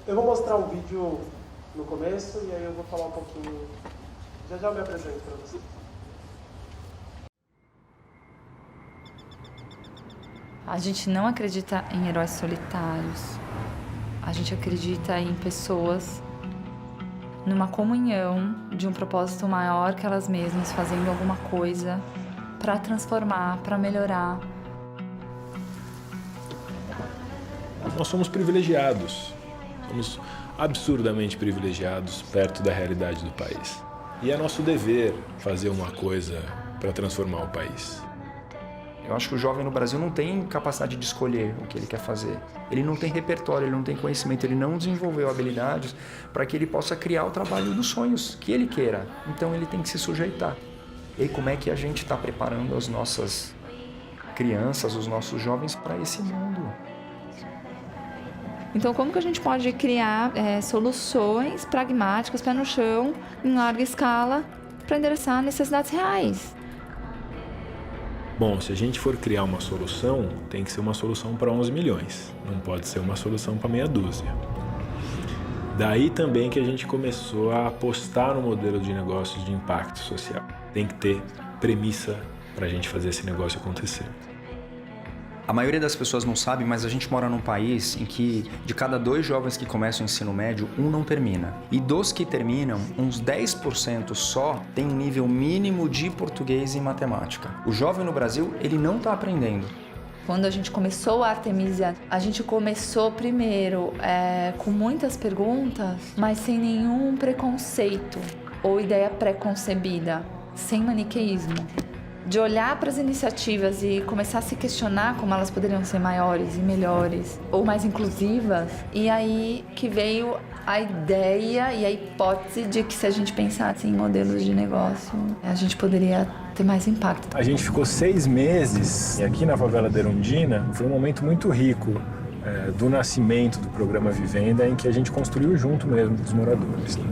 Eu vou mostrar um vídeo no começo e aí eu vou falar um pouquinho. Já eu me apresento para vocês. A gente não acredita em heróis solitários. A gente acredita em pessoas numa comunhão de um propósito maior que elas mesmas, fazendo alguma coisa para transformar, para melhorar. Nós somos privilegiados, somos absurdamente privilegiados perto da realidade do país. E é nosso dever fazer uma coisa para transformar o país. Eu acho que o jovem no Brasil não tem capacidade de escolher o que ele quer fazer. Ele não tem repertório, ele não tem conhecimento, ele não desenvolveu habilidades para que ele possa criar o trabalho dos sonhos que ele queira. Então ele tem que se sujeitar. E como é que a gente está preparando as nossas crianças, os nossos jovens para esse mundo? Então, como que a gente pode criar soluções pragmáticas, pé no chão, em larga escala, para endereçar necessidades reais? Bom, se a gente for criar uma solução, tem que ser uma solução para 11 milhões. Não pode ser uma solução para meia dúzia. Daí também que a gente começou a apostar no modelo de negócios de impacto social. Tem que ter premissa para a gente fazer esse negócio acontecer. A maioria das pessoas não sabe, mas a gente mora num país em que de cada 2 jovens que começam o ensino médio, 1 não termina. E dos que terminam, uns 10% só tem um nível mínimo de português e matemática. O jovem no Brasil, ele não está aprendendo. Quando a gente começou a Artemisia, a gente começou primeiro com muitas perguntas, mas sem nenhum preconceito ou ideia pré-concebida, sem maniqueísmo. De olhar para as iniciativas e começar a se questionar como elas poderiam ser maiores e melhores ou mais inclusivas. E aí que veio a ideia e a hipótese de que se a gente pensasse em modelos de negócio, a gente poderia ter mais impacto. A gente ficou 6 meses e aqui na favela da Erundina. Foi um momento muito rico do nascimento do programa Vivenda, em que a gente construiu junto mesmo com os moradores. Né?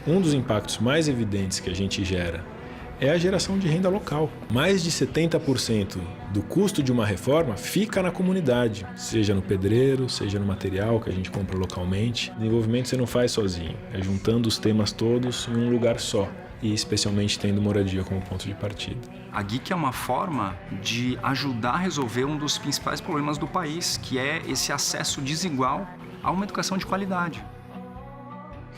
Um dos impactos mais evidentes que a gente gera é a geração de renda local. Mais de 70% do custo de uma reforma fica na comunidade, seja no pedreiro, seja no material que a gente compra localmente. Desenvolvimento você não faz sozinho, é juntando os temas todos em um lugar só e especialmente tendo moradia como ponto de partida. A GIC é uma forma de ajudar a resolver um dos principais problemas do país, que é esse acesso desigual a uma educação de qualidade.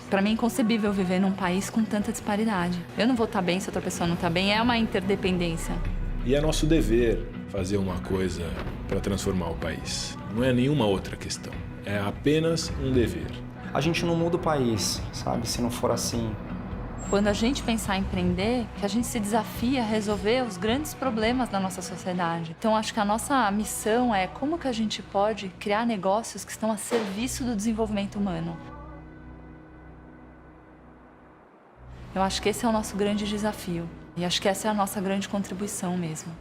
Para mim é inconcebível viver num país com tanta disparidade. Eu não vou estar bem se outra pessoa não está bem, é uma interdependência. E é nosso dever fazer uma coisa para transformar o país. Não é nenhuma outra questão, é apenas um dever. A gente não muda o país, sabe, se não for assim. Quando a gente pensar em empreender, que a gente se desafia a resolver os grandes problemas da nossa sociedade. Então acho que a nossa missão é como que a gente pode criar negócios que estão a serviço do desenvolvimento humano. Eu acho que esse é o nosso grande desafio. E acho que essa é a nossa grande contribuição mesmo.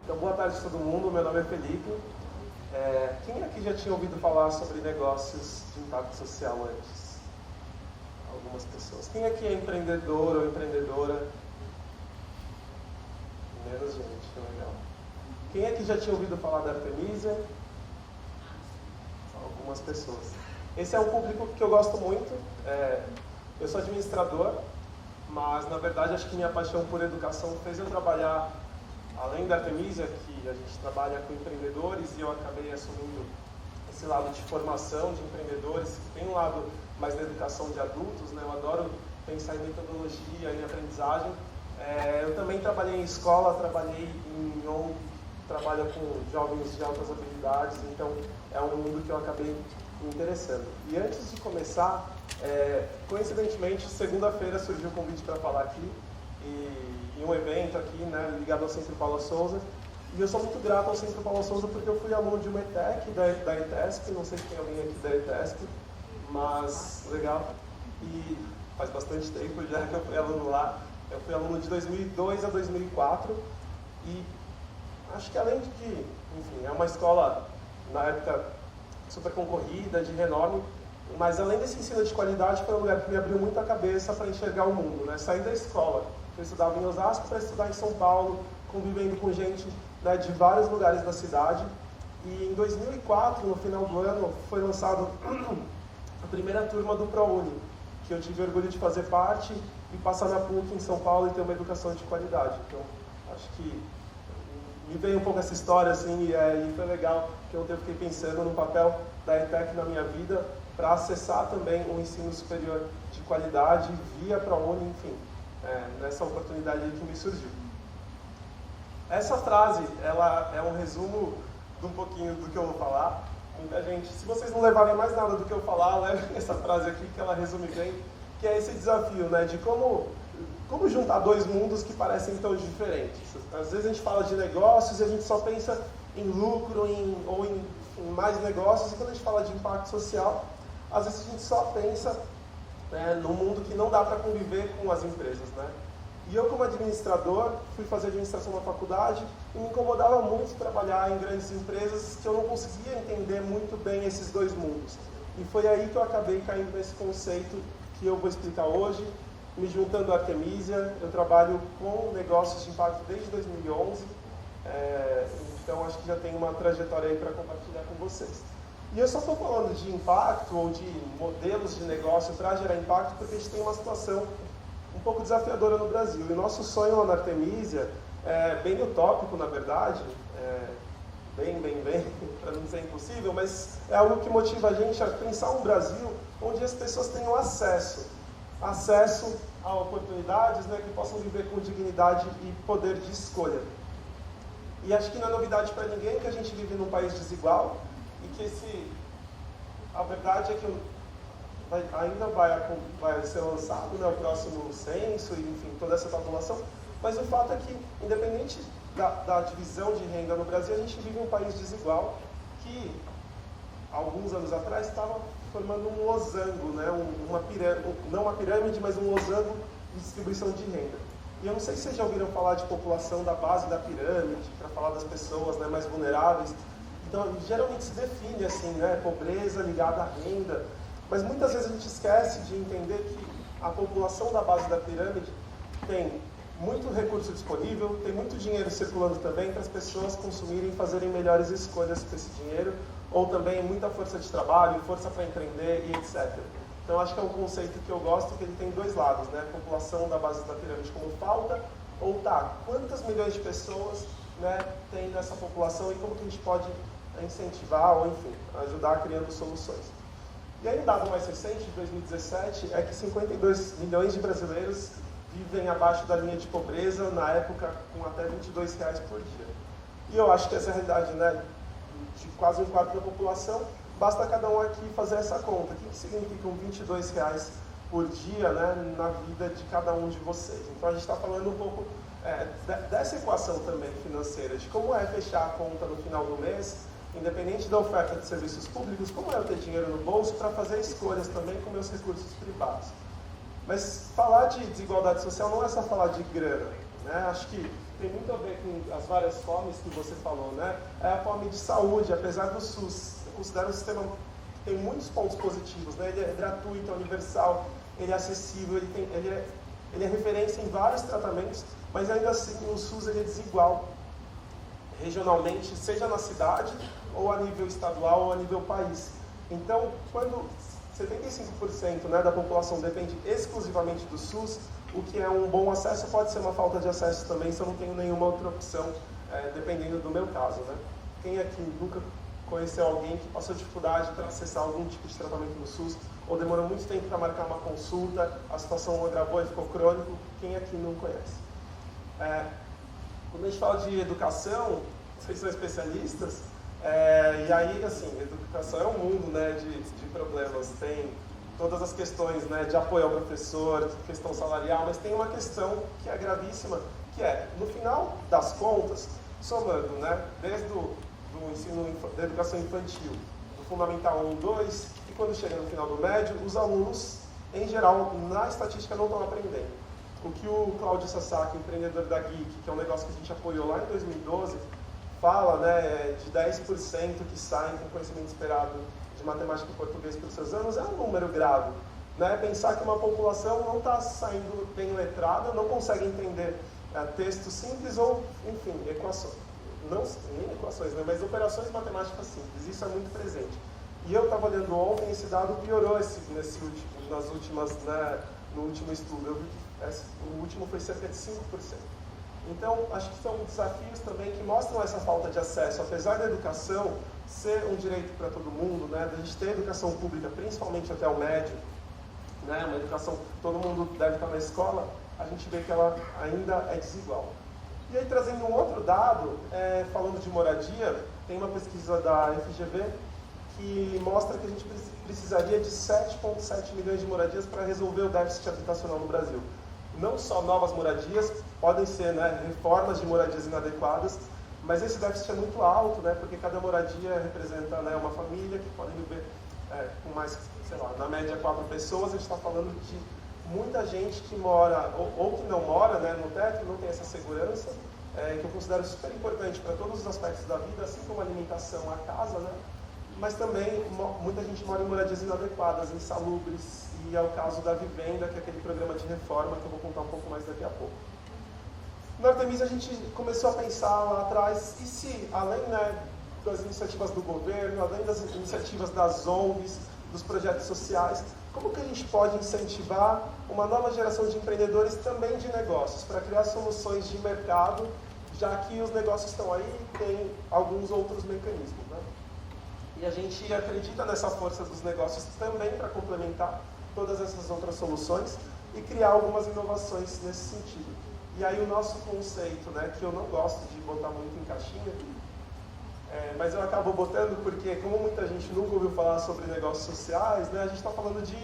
Então, boa tarde a todo mundo. Meu nome é Felipe. Quem aqui já tinha ouvido falar sobre negócios de impacto social antes? Algumas pessoas. Quem aqui é empreendedor ou empreendedora? Menos gente, que legal. Quem aqui já tinha ouvido falar da Artemisia? Algumas pessoas. Esse é um público que eu gosto muito. Eu sou administrador, mas na verdade acho que minha paixão por educação fez eu trabalhar, além da Artemisia, que a gente trabalha com empreendedores, e eu acabei assumindo esse lado de formação de empreendedores, que tem um lado mais da educação de adultos, né? Eu adoro pensar em metodologia, em aprendizagem. Eu também trabalhei em escola, trabalhei em ONG, trabalho com jovens de altas habilidades, então é um mundo que eu acabei me interessando. E antes de começar, coincidentemente, segunda-feira surgiu o convite para falar aqui, em um evento aqui, né, ligado ao Centro Paula Souza, e eu sou muito grato ao Centro Paula Souza porque eu fui aluno de uma ETEC, da ETESP, não sei se tem alguém aqui da ETESP, mas legal, e faz bastante tempo já que eu fui aluno lá. Eu fui aluno de 2002 a 2004 e acho que além de que, enfim, é uma escola, na época, super concorrida, de renome, mas além desse ensino de qualidade, foi um lugar que me abriu muito a cabeça para enxergar o mundo, né? Saí da escola Eu estudava em Osasco para estudar em São Paulo, convivendo com gente, né, de vários lugares da cidade. E em 2004, no final do ano, foi lançado a primeira turma do ProUni, que eu tive orgulho de fazer parte e passar na PUC em São Paulo e ter uma educação de qualidade. Então, acho que me veio um pouco essa história, assim, e foi legal que ontem eu fiquei pensando no papel da ETEC na minha vida para acessar também um ensino superior de qualidade via ProUni, enfim, nessa oportunidade que me surgiu. Essa frase, ela é um resumo de um pouquinho do que eu vou falar. Muita gente, se vocês não levarem mais nada do que eu falar, levem essa frase aqui que ela resume bem, que é esse desafio, né, de como juntar dois mundos que parecem tão diferentes. Às vezes a gente fala de negócios e a gente só pensa em lucro ou em mais negócios, e quando a gente fala de impacto social, às vezes a gente só pensa, né, num mundo que não dá para conviver com as empresas, né? E eu, como administrador, fui fazer administração na faculdade e me incomodava muito trabalhar em grandes empresas que eu não conseguia entender muito bem esses dois mundos. E foi aí que eu acabei caindo nesse conceito que eu vou explicar hoje, me juntando à Artemisia. Eu trabalho com negócios de impacto desde 2011, então acho que já tenho uma trajetória aí para compartilhar com vocês. E eu só estou falando de impacto ou de modelos de negócio para gerar impacto porque a gente tem uma situação um pouco desafiadora no Brasil. E o nosso sonho lá na Artemisia é bem utópico, na verdade, bem, para não dizer impossível, mas é algo que motiva a gente a pensar um Brasil onde as pessoas tenham acesso a oportunidades, né, que possam viver com dignidade e poder de escolha. E acho que não é novidade para ninguém que a gente vive num país desigual e que a verdade é que ainda vai ser lançado, né, o próximo censo, e, enfim, toda essa tabulação, mas o fato é que, independente da divisão de renda no Brasil, a gente vive um país desigual que, alguns anos atrás, estava formando um losango, né, não uma pirâmide, mas um losango de distribuição de renda. E eu não sei se vocês já ouviram falar de população da base da pirâmide, para falar das pessoas, né, mais vulneráveis. Então, geralmente se define assim, né, pobreza ligada à renda, mas muitas vezes a gente esquece de entender que a população da base da pirâmide tem muito recurso disponível, tem muito dinheiro circulando também para as pessoas consumirem e fazerem melhores escolhas com esse dinheiro, ou também muita força de trabalho, força para empreender e etc. Então acho que é um conceito que eu gosto, que ele tem dois lados, né? A população da base da pirâmide como falta, ou quantas milhões de pessoas, né, tem nessa população e como que a gente pode incentivar ou, enfim, ajudar criando soluções. E aí, um dado mais recente, de 2017, é que 52 milhões de brasileiros vivem abaixo da linha de pobreza, na época com até R$22 por dia. E eu acho que essa é a realidade, né, de quase um quarto da população. Basta cada um aqui fazer essa conta. O que significam R$22 por dia, né, na vida de cada um de vocês? Então a gente está falando um pouco dessa equação também financeira, de como é fechar a conta no final do mês, independente da oferta de serviços públicos, como é eu ter dinheiro no bolso para fazer escolhas também com meus recursos privados. Mas falar de desigualdade social não é só falar de grana, né? Acho que tem muito a ver com as várias fomes que você falou, né? É a fome de saúde, apesar do SUS. Eu considero um sistema que tem muitos pontos positivos, né? Ele é gratuito, é universal, ele é acessível, ele é referência em vários tratamentos, mas ainda assim o SUS ele é desigual regionalmente, seja na cidade, ou a nível estadual, ou a nível país. Então, quando 75%, né, da população depende exclusivamente do SUS, o que é um bom acesso pode ser uma falta de acesso também, se eu não tenho nenhuma outra opção, dependendo do meu caso, né? Quem aqui nunca conheceu alguém que passou dificuldade para acessar algum tipo de tratamento no SUS, ou demorou muito tempo para marcar uma consulta, a situação agravou e ficou crônico? Quem aqui não conhece? Quando a gente fala de educação, vocês são especialistas, e aí, assim, educação é um mundo, né, de problemas. Tem todas as questões, né, de apoio ao professor, questão salarial, mas tem uma questão que é gravíssima, que é, no final das contas, somando, né, desde do ensino da educação infantil, do Fundamental 1, 2, e quando chega no final do médio, os alunos, em geral, na estatística não estão aprendendo. O que o Cláudio Sasaki, empreendedor da Geek, que é um negócio que a gente apoiou lá em 2012, fala, né, de 10% que saem com conhecimento esperado de matemática e português por seus anos, é um número grave. né? Pensar que uma população não está saindo bem letrada, não consegue entender textos simples ou, enfim, equações. Não nem equações, né? Mas operações matemáticas simples. Isso é muito presente. E eu estava olhando ontem, esse dado piorou no último estudo. Eu vi que o último foi cerca de 5%. Então, acho que são desafios também que mostram essa falta de acesso. Apesar da educação ser um direito para todo mundo, né, da gente ter educação pública, principalmente até o médio, né, uma educação, todo mundo deve estar na escola, a gente vê que ela ainda é desigual. E aí, trazendo um outro dado, falando de moradia, tem uma pesquisa da FGV que mostra que a gente precisaria de 7,7 milhões de moradias para resolver o déficit habitacional no Brasil. Não só novas moradias, podem ser, né, reformas de moradias inadequadas, mas esse déficit é muito alto, né, porque cada moradia representa, né, uma família que pode viver com mais, sei lá, na média 4 pessoas. A gente está falando de muita gente que mora, ou que não mora, né, no teto, não tem essa segurança, que eu considero super importante para todos os aspectos da vida, assim como a alimentação, a casa, né, mas também muita gente mora em moradias inadequadas, insalubres, e é o caso da Vivenda, que é aquele programa de reforma que eu vou contar um pouco mais daqui a pouco. Na Artemisia a gente começou a pensar lá atrás, e se, além, né, das iniciativas do governo, além das iniciativas das ONGs, dos projetos sociais, como que a gente pode incentivar uma nova geração de empreendedores também de negócios, para criar soluções de mercado, já que os negócios estão aí e tem alguns outros mecanismos, né? E a gente acredita nessa força dos negócios também para complementar todas essas outras soluções e criar algumas inovações nesse sentido. E aí o nosso conceito, né, que eu não gosto de botar muito em caixinha, mas eu acabo botando porque, como muita gente nunca ouviu falar sobre negócios sociais, né, a gente está falando de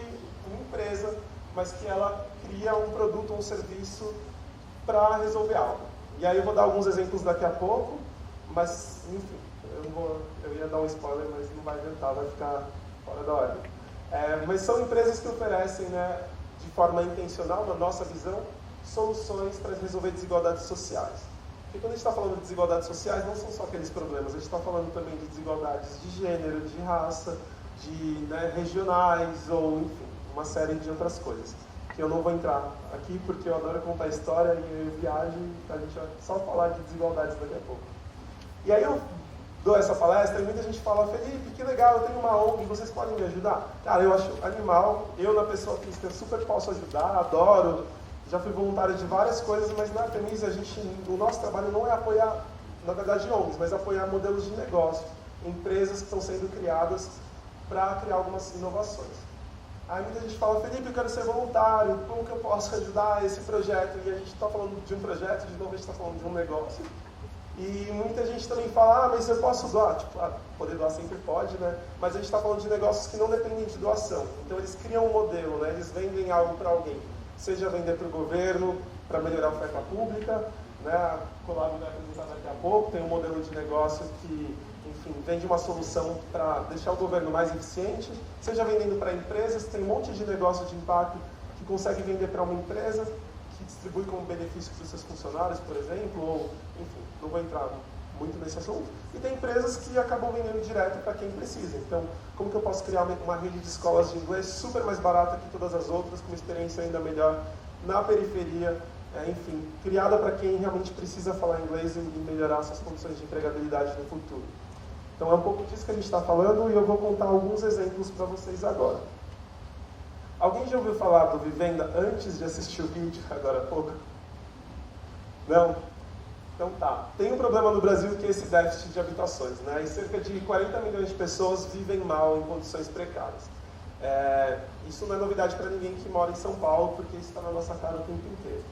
uma empresa, mas que ela cria um produto ou um serviço para resolver algo. E aí eu vou dar alguns exemplos daqui a pouco, mas, enfim, eu ia dar um spoiler, mas não vai adiantar, vai ficar fora da ordem. Mas são empresas que oferecem, né, de forma intencional, na nossa visão, soluções para resolver desigualdades sociais. Porque quando a gente está falando de desigualdades sociais, não são só aqueles problemas, a gente está falando também de desigualdades de gênero, de raça, de, né, regionais, ou enfim, uma série de outras coisas. Que eu não vou entrar aqui porque eu adoro contar história e eu viajo, a gente vai só falar de desigualdades daqui a pouco. E aí eu dou essa palestra e muita gente fala: Felipe, que legal, eu tenho uma ONG, vocês podem me ajudar? Cara, eu acho animal, eu na pessoa física super posso ajudar, adoro, já fui voluntário de várias coisas, mas na Artemisia o nosso trabalho não é apoiar, na verdade, ONGs, mas apoiar modelos de negócio, empresas que estão sendo criadas para criar algumas inovações. Aí muita gente fala: Felipe, eu quero ser voluntário, como que eu posso ajudar esse projeto? E a gente está falando de um projeto, de novo a gente está falando de um negócio. E muita gente também fala: mas eu posso doar? Tipo, poder doar sempre pode, né? Mas a gente está falando de negócios que não dependem de doação. Então eles criam um modelo, né? Eles vendem algo para alguém. Seja vender para o governo, para melhorar a oferta pública, né? A Colab vai apresentar daqui a pouco, tem um modelo de negócio que, enfim, vende uma solução para deixar o governo mais eficiente. Seja vendendo para empresas, tem um monte de negócio de impacto que consegue vender para uma empresa, que distribui como benefício para os seus funcionários, por exemplo, ou, enfim, não vou entrar muito nesse assunto. E tem empresas que acabam vendendo direto para quem precisa. Então, como que eu posso criar uma rede de escolas de inglês super mais barata que todas as outras, com uma experiência ainda melhor na periferia, enfim, criada para quem realmente precisa falar inglês e melhorar suas condições de empregabilidade no futuro. Então, é um pouco disso que a gente está falando e eu vou contar alguns exemplos para vocês agora. Alguém já ouviu falar do Vivenda antes de assistir o vídeo, agora há pouco? Não? Então tá. Tem um problema no Brasil que é esse déficit de habitações, né? E cerca de 40 milhões de pessoas vivem mal em condições precárias. Isso não é novidade para ninguém que mora em São Paulo, porque isso está na nossa cara o tempo inteiro.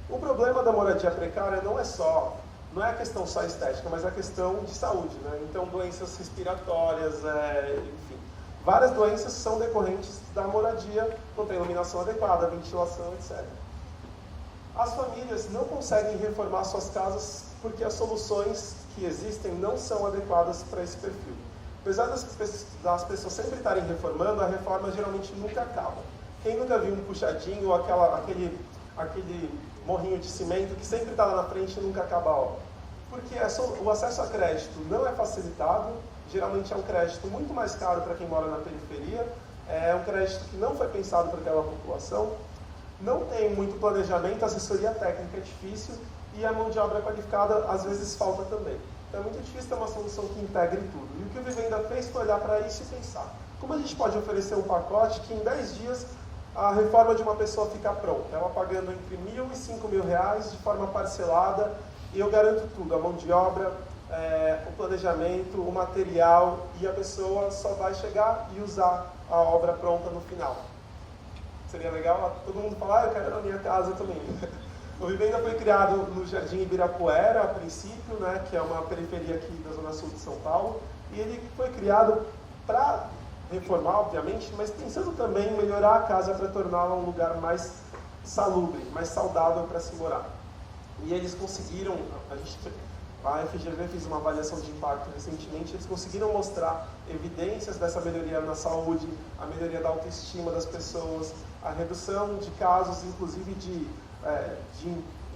O problema da moradia precária não é a questão só estética, mas a questão de saúde, né? Então, doenças respiratórias, enfim. Várias doenças são decorrentes da moradia, não tem iluminação adequada, ventilação, etc. As famílias não conseguem reformar suas casas porque as soluções que existem não são adequadas para esse perfil. Apesar das pessoas sempre estarem reformando, a reforma geralmente nunca acaba. Quem nunca viu um puxadinho ou aquele morrinho de cimento que sempre está lá na frente e nunca acaba a obra? Porque o acesso a crédito não é facilitado, geralmente é um crédito muito mais caro para quem mora na periferia, É um crédito que não foi pensado para aquela população, não tem muito planejamento, a assessoria técnica é difícil e a mão de obra qualificada às vezes falta também. Então é muito difícil ter uma solução que integre tudo. E o que o Vivenda fez foi olhar para isso e pensar: como a gente pode oferecer um pacote que em 10 dias a reforma de uma pessoa fica pronta, ela pagando entre R$1.000 e R$5.000 de forma parcelada, e eu garanto tudo, a mão de obra, o planejamento, o material, e a pessoa só vai chegar e usar a obra pronta no final. Seria legal todo mundo falar: eu quero na minha casa também. O Vivenda foi criado no Jardim Ibirapuera, a princípio, né, que é uma periferia aqui da Zona Sul de São Paulo, e ele foi criado para reformar, obviamente, mas pensando também em melhorar a casa para torná-la um lugar mais salubre, mais saudável para se morar. E eles conseguiram, a FGV fez uma avaliação de impacto recentemente, eles conseguiram mostrar evidências dessa melhoria na saúde, a melhoria da autoestima das pessoas, a redução de casos, inclusive de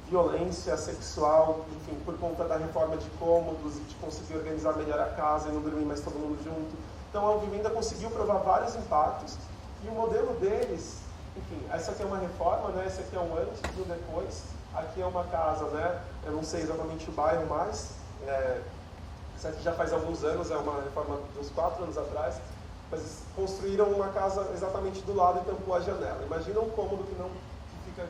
violência sexual, enfim, por conta da reforma de cômodos e de conseguir organizar melhor a casa e não dormir mais todo mundo junto. Então a Vivenda conseguiu provar vários impactos e o modelo deles, enfim, essa aqui é uma reforma, né? Esse aqui é um antes e um depois. Aqui é uma casa, né? Eu não sei exatamente o bairro mais. Essa aqui já faz alguns anos, é uma reforma de uns 4 anos atrás. Mas construíram uma casa exatamente do lado e tampou a janela. Imagina um cômodo que fica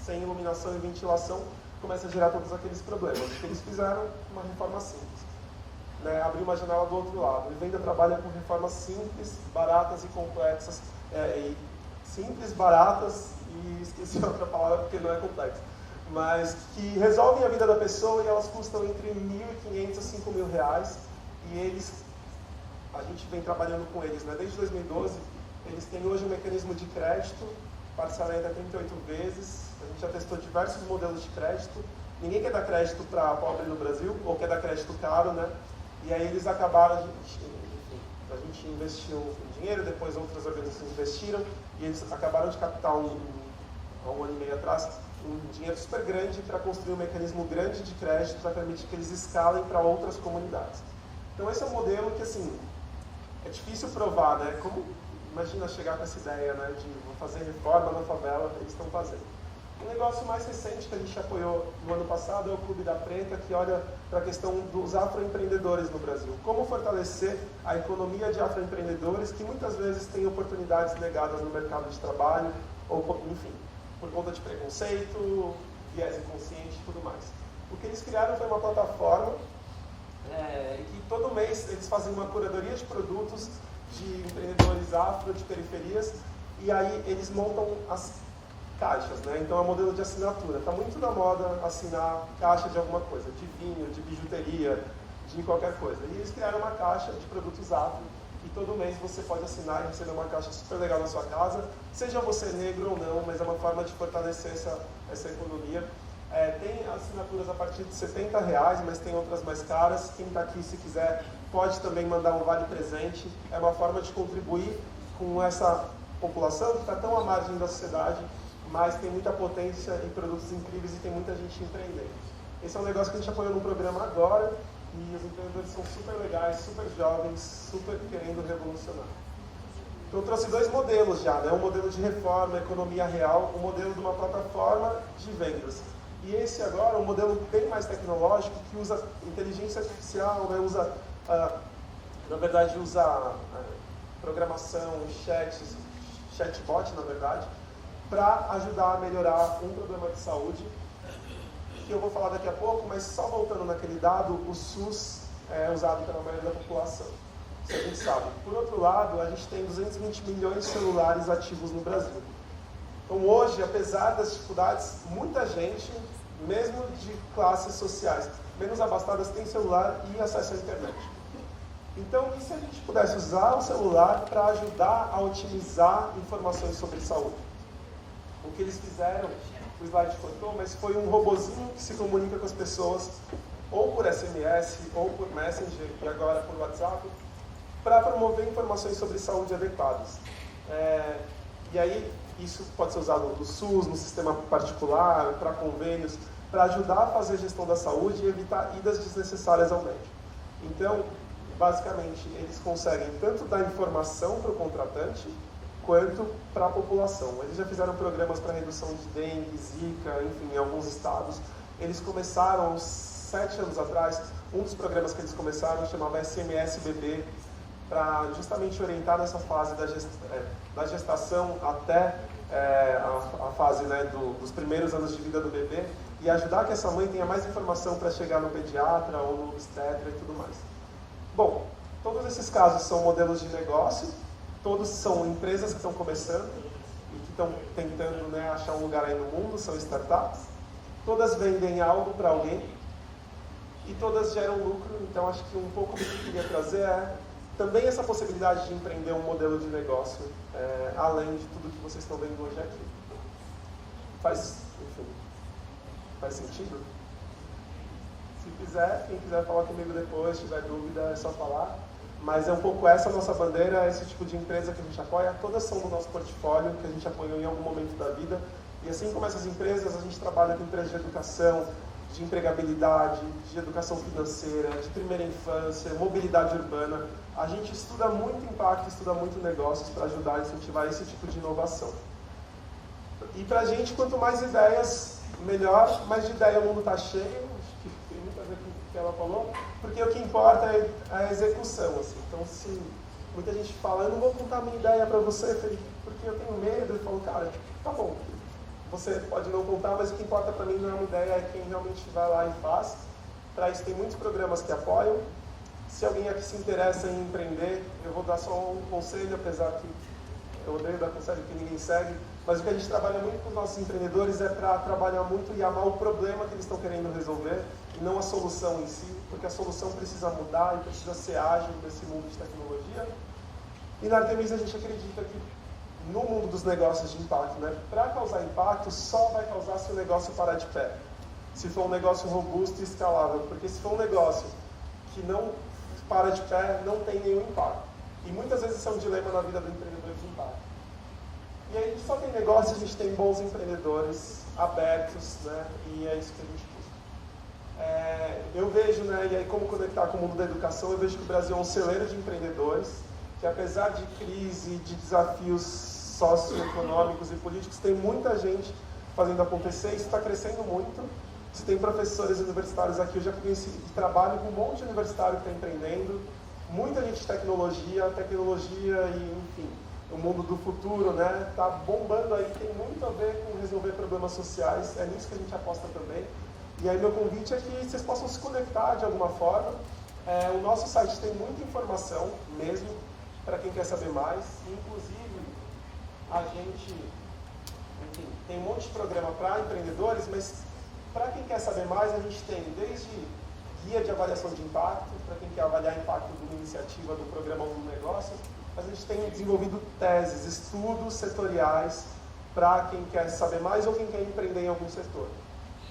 sem iluminação e ventilação, começa a gerar todos aqueles problemas. O que eles fizeram? Uma reforma simples. Abrir uma janela do outro lado. A Vivenda trabalha com reformas simples, baratas e complexas. Simples, baratas e esqueci outra palavra porque não é complexo. Mas que resolvem a vida da pessoa e elas custam entre R$1.500 a R$5.000. E a gente vem trabalhando com eles, né? Desde 2012. Eles têm hoje um mecanismo de crédito, parcelamento a 38 vezes. A gente já testou diversos modelos de crédito. Ninguém quer dar crédito para pobre no Brasil, ou quer dar crédito caro, né? E aí eles acabaram, a gente investiu dinheiro, depois outras organizações investiram, e eles acabaram de captar há um ano e meio atrás, um dinheiro super grande para construir um mecanismo grande de crédito para permitir que eles escalem para outras comunidades. Então esse é um modelo que, assim, é difícil provar, né? Como, imagina chegar com essa ideia, né, de vou fazer reforma na favela, eles estão fazendo. Um negócio mais recente que a gente apoiou no ano passado é o Clube da Preta, que olha para a questão dos afroempreendedores no Brasil. Como fortalecer a economia de afroempreendedores que muitas vezes têm oportunidades negadas no mercado de trabalho, ou, enfim, por conta de preconceito, viés inconsciente e tudo mais. O que eles criaram foi uma plataforma que todo mês eles fazem uma curadoria de produtos de empreendedores afro, de periferias, e aí eles montam as caixas, né? Então é um modelo de assinatura. Está muito na moda assinar caixa de alguma coisa, de vinho, de bijuteria, de qualquer coisa. E eles criaram uma caixa de produtos afro e todo mês você pode assinar e receber uma caixa super legal na sua casa, seja você negro ou não, mas é uma forma de fortalecer essa economia. Tem assinaturas a partir de R$70, mas tem outras mais caras. Quem está aqui, se quiser, pode também mandar um vale presente. É uma forma de contribuir com essa população que está tão à margem da sociedade, mas tem muita potência e produtos incríveis e tem muita gente empreendendo. Esse é um negócio que a gente apoiou no programa agora e os empreendedores são super legais, super jovens, super querendo revolucionar. Então eu trouxe 2 modelos já, né? Um modelo de reforma, economia real, um modelo de uma plataforma de vendas. E esse agora é um modelo bem mais tecnológico que usa inteligência artificial, né? Na verdade usa programação, chatbot na verdade, para ajudar a melhorar um problema de saúde, que eu vou falar daqui a pouco, mas só voltando naquele dado, o SUS é usado pela maioria da população. Isso a gente sabe. Por outro lado, a gente tem 220 milhões de celulares ativos no Brasil. Então hoje, apesar das dificuldades, muita gente, mesmo de classes sociais menos abastadas, tem celular e acesso à internet. Então, e se a gente pudesse usar o celular para ajudar a otimizar informações sobre saúde? O que eles fizeram, o slide cortou, mas foi um robozinho que se comunica com as pessoas ou por SMS, ou por Messenger e agora por WhatsApp, para promover informações sobre saúde adequadas. E aí, isso pode ser usado no SUS, no sistema particular, para convênios, para ajudar a fazer a gestão da saúde e evitar idas desnecessárias ao médico. Então, basicamente, eles conseguem tanto dar informação para o contratante, quanto para a população. Eles já fizeram programas para redução de dengue, zika, enfim, em alguns estados. Eles começaram, 7 anos atrás, um dos programas que eles começaram chamava SMS-BB, para justamente orientar nessa fase da gestação até a fase, né, dos primeiros anos de vida do bebê, e ajudar que essa mãe tenha mais informação para chegar no pediatra ou no obstetra e tudo mais. Bom, todos esses casos são modelos de negócio, todos são empresas que estão começando e que estão tentando, né, achar um lugar aí no mundo, são startups. Todas vendem algo para alguém e todas geram lucro, então acho que um pouco do que eu queria trazer é também essa possibilidade de empreender um modelo de negócio, além de tudo que vocês estão vendo hoje aqui. Faz sentido? Se quiser, quem quiser falar comigo depois, se tiver dúvida, é só falar. Mas é um pouco essa a nossa bandeira, esse tipo de empresa que a gente apoia. Todas são do nosso portfólio, que a gente apoiou em algum momento da vida. E assim como essas empresas, a gente trabalha com empresas de educação, de empregabilidade, de educação financeira, de primeira infância, mobilidade urbana. A gente estuda muito impacto, estuda muito negócios para ajudar a incentivar esse tipo de inovação. E para a gente, quanto mais ideias, melhor. Mais de ideia o mundo está cheio, acho que tem muito a ver com o que ela falou, porque o que importa é a execução. Assim. Então, se muita gente fala, eu não vou contar a minha ideia para você, Felipe, porque eu tenho medo, eu falo, cara, tá bom. Você pode não contar, mas o que importa para mim não é uma ideia, é quem realmente vai lá e faz. Para isso tem muitos programas que apoiam. Se alguém aqui se interessa em empreender, eu vou dar só um conselho, apesar que eu odeio dar conselho que ninguém segue, mas o que a gente trabalha muito com os nossos empreendedores é para trabalhar muito e amar o problema que eles estão querendo resolver e não a solução em si, porque a solução precisa mudar e precisa ser ágil nesse mundo de tecnologia. E na Artemisia a gente acredita que no mundo dos negócios de impacto, né? Para causar impacto, só vai causar se o negócio parar de pé. Se for um negócio robusto e escalável. Porque se for um negócio que não para de pé, não tem nenhum impacto. E muitas vezes isso é um dilema na vida do empreendedor de impacto. E aí a gente só tem negócio, a gente tem bons empreendedores abertos, né? E é isso que a gente busca. Eu vejo, né? E aí como conectar com o mundo da educação, eu vejo que o Brasil é um celeiro de empreendedores, que apesar de crise, de desafios socioeconômicos e políticos, tem muita gente fazendo acontecer, isso está crescendo muito. Se tem professores universitários aqui, eu já conheci, trabalho com um monte de universitário que está empreendendo, muita gente de tecnologia e, enfim, o mundo do futuro, né, está bombando aí, tem muito a ver com resolver problemas sociais, é nisso que a gente aposta também. E aí meu convite é que vocês possam se conectar de alguma forma. O nosso site tem muita informação mesmo, para quem quer saber mais, inclusive a gente, enfim, tem um monte de programa para empreendedores, mas para quem quer saber mais, a gente tem desde guia de avaliação de impacto, para quem quer avaliar impacto de uma iniciativa do programa ou do negócio, mas a gente tem desenvolvido teses, estudos setoriais para quem quer saber mais ou quem quer empreender em algum setor.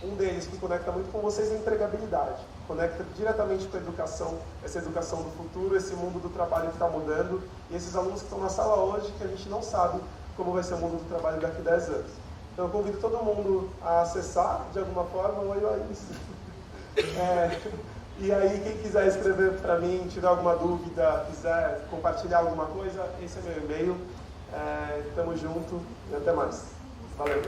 Um deles que conecta muito com vocês é a empregabilidade. Conecta diretamente com a educação, essa educação do futuro, esse mundo do trabalho que está mudando, e esses alunos que estão na sala hoje, que a gente não sabe como vai ser o mundo do trabalho daqui a 10 anos. Então eu convido todo mundo a acessar, de alguma forma, o IOIS. E aí, quem quiser escrever para mim, tiver alguma dúvida, quiser compartilhar alguma coisa, esse é meu e-mail. Tamo junto e até mais. Valeu!